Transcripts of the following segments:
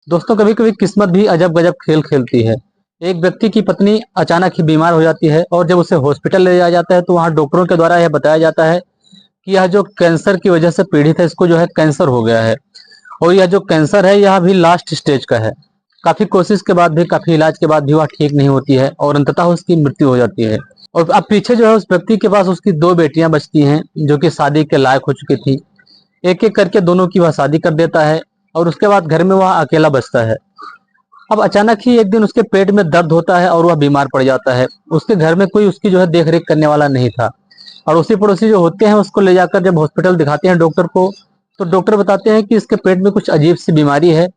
दोस्तों, कभी कभी किस्मत भी अजब गजब खेल खेलती है। एक व्यक्ति की पत्नी अचानक ही बीमार हो जाती है और जब उसे हॉस्पिटल ले जाया जाता है तो वहां डॉक्टरों के द्वारा यह बताया जाता है कि यह जो कैंसर की वजह से पीड़ित है, इसको जो है कैंसर हो गया है। और यह जो कैंसर है यह भी लास्ट स्टेज का है। काफी कोशिश के बाद भी, काफी इलाज के बाद भी वह ठीक नहीं होती है और अंततः उसकी मृत्यु हो जाती है। और अब पीछे जो है उस व्यक्ति के पास उसकी दो बेटियां बचती हैं जो कि शादी के लायक हो चुकी थी। एक एक करके दोनों की वह शादी कर देता है और उसके बाद घर में वह अकेला बचता है। अब अचानक ही एक दिन उसके पेट में दर्द होता है और वह बीमार पड़ जाता है। उसके घर में कोई उसकी जो है देख रेख करने वाला नहीं था। और उसी पड़ोसी जो होते हैं उसको ले जाकर जब हॉस्पिटल दिखाते हैं डॉक्टर को, तो डॉक्टर बताते हैं कि इसके पेट में कुछ अजीब सी बीमारी है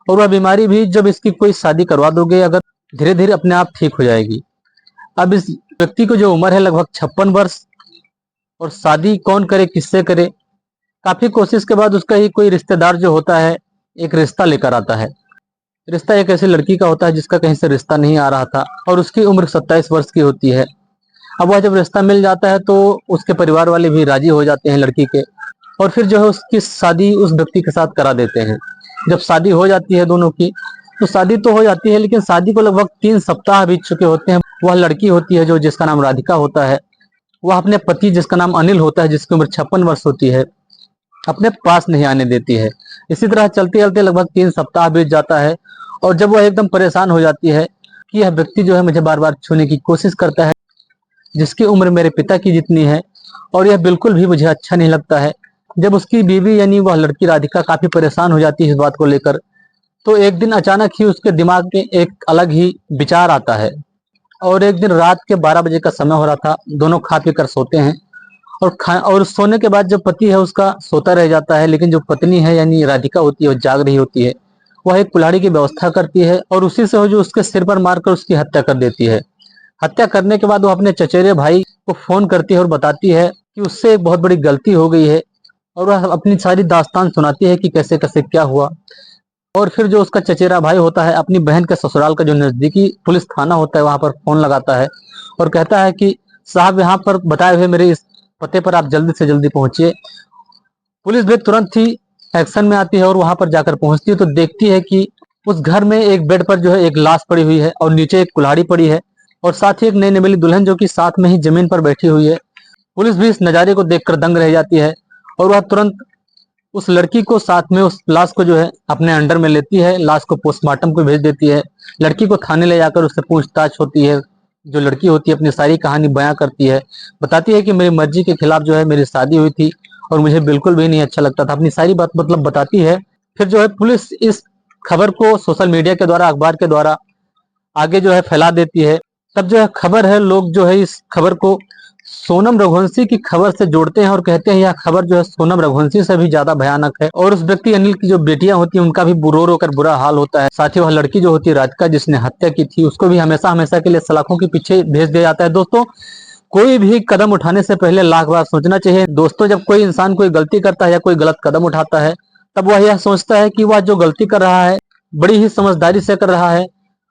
और वह बीमारी भी जब इसकी कोई शादी करवा दोगे अगर, धीरे धीरे अपने आप ठीक हो जाएगी। अब इस व्यक्ति को जो उम्र है लगभग 56 वर्ष, और शादी कौन करे, किससे करे। काफी कोशिश के बाद उसका ही कोई रिश्तेदार जो होता है एक रिश्ता लेकर आता है। रिश्ता एक ऐसी लड़की का होता है जिसका कहीं से रिश्ता नहीं आ रहा था और उसकी उम्र 27 वर्ष की होती है। अब वह जब रिश्ता मिल जाता है तो उसके परिवार वाले भी राजी हो जाते हैं लड़की के, और फिर जो है उसकी शादी उस व्यक्ति के साथ करा देते हैं। जब शादी हो जाती है दोनों की, तो शादी तो हो जाती है लेकिन शादी को लगभग 3 सप्ताह बीत चुके होते हैं। वह लड़की होती है जो जिसका नाम राधिका होता है, वह अपने पति जिसका नाम अनिल होता है, जिसकी उम्र 56 वर्ष होती है, अपने पास नहीं आने देती है। इसी तरह चलते चलते लगभग 3 सप्ताह बीत जाता है और जब वह एकदम परेशान हो जाती है कि यह व्यक्ति जो है मुझे बार बार छूने की कोशिश करता है, जिसकी उम्र मेरे पिता की जितनी है, और यह बिल्कुल भी मुझे अच्छा नहीं लगता है। जब उसकी बीवी यानी वह लड़की राधिका काफी परेशान हो जाती है इस बात को लेकर, तो एक दिन अचानक ही उसके दिमाग में एक अलग ही विचार आता है। और एक दिन रात के 12 बजे का समय हो रहा था, दोनों खा पी कर सोते हैं और सोने के बाद जो पति है उसका सोता रह जाता है, लेकिन जो पत्नी है यानी राधिका होती है वो जाग रही होती है। वह एक कुल्हाड़ी की व्यवस्था करती है और उसी से वो जो उसके सिर पर मारकर उसकी हत्या कर देती है। हत्या करने के बाद वो अपने चचेरे भाई को फोन करती है और बताती है कि उससे एक बहुत बड़ी गलती हो गई है, और वह अपनी सारी दास्तान सुनाती है कि कैसे कैसे क्या हुआ। और फिर जो उसका चचेरा भाई होता है अपनी बहन के ससुराल का जो नजदीकी पुलिस थाना होता है वहां पर फोन लगाता है और कहता है कि साहब, यहाँ पर बताए हुए मेरे इस पते पर आप जल्दी से जल्दी पहुंचिए। पुलिस भी तुरंत ही एक्शन में आती है और वहां पर जाकर पहुंचती है तो देखती है कि उस घर में एक बेड पर जो है एक लाश पड़ी हुई है और नीचे एक कुल्हाड़ी पड़ी है, और साथ ही एक नई नवेली दुल्हन जो कि साथ में ही जमीन पर बैठी हुई है। पुलिस भी इस नज़ारे को देखकर दंग रह जाती है और वह तुरंत उस लड़की को साथ में उस लाश को जो है अपने अंडर में लेती है, लाश को पोस्टमार्टम को भेज देती है। लड़की को थाने ले जाकर उससे पूछताछ होती है। जो लड़की होती है अपनी सारी कहानी बयां करती है, बताती है कि मेरी मर्जी के खिलाफ जो है मेरी शादी हुई थी और मुझे बिल्कुल भी नहीं अच्छा लगता था, अपनी सारी बात मतलब बताती है। फिर जो है पुलिस इस खबर को सोशल मीडिया के द्वारा, अखबार के द्वारा आगे जो है फैला देती है। तब जो है खबर है, लोग जो है इस खबर को सोनम रघुवंशी की खबर से जोड़ते हैं और कहते हैं यह खबर जो है सोनम रघुवंशी से भी ज्यादा भयानक है। और उस व्यक्ति अनिल की जो बेटियां होती हैं उनका भी रो रो कर बुरा हाल होता है। साथ ही वह लड़की जो होती है राधिका जिसने हत्या की थी, उसको भी हमेशा हमेशा के लिए सलाखों के पीछे भेज दिया जाता है। दोस्तों, कोई भी कदम उठाने से पहले लाख बार सोचना चाहिए। दोस्तों, जब कोई इंसान कोई गलती करता है या कोई गलत कदम उठाता है, तब वह यह सोचता है कि वह जो गलती कर रहा है बड़ी ही समझदारी से कर रहा है,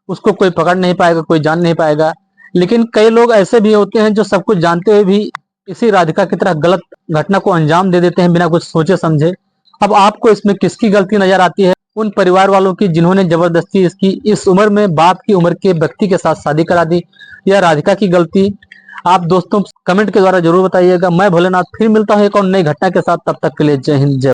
उसको कोई पकड़ नहीं पाएगा, कोई जान नहीं पाएगा। लेकिन कई लोग ऐसे भी होते हैं जो सब कुछ जानते हुए भी इसी राधिका की तरह गलत घटना को अंजाम दे देते हैं बिना कुछ सोचे समझे। अब आपको इसमें किसकी गलती नजर आती है? उन परिवार वालों की जिन्होंने जबरदस्ती इसकी इस उम्र में बाप की उम्र के व्यक्ति के साथ शादी करा दी, या राधिका की गलती? आप दोस्तों कमेंट के द्वारा जरूर बताइएगा। मैं भोलेनाथ फिर मिलता हूँ एक और नई घटना के साथ, तब तक के लिए जय हिंद, जय।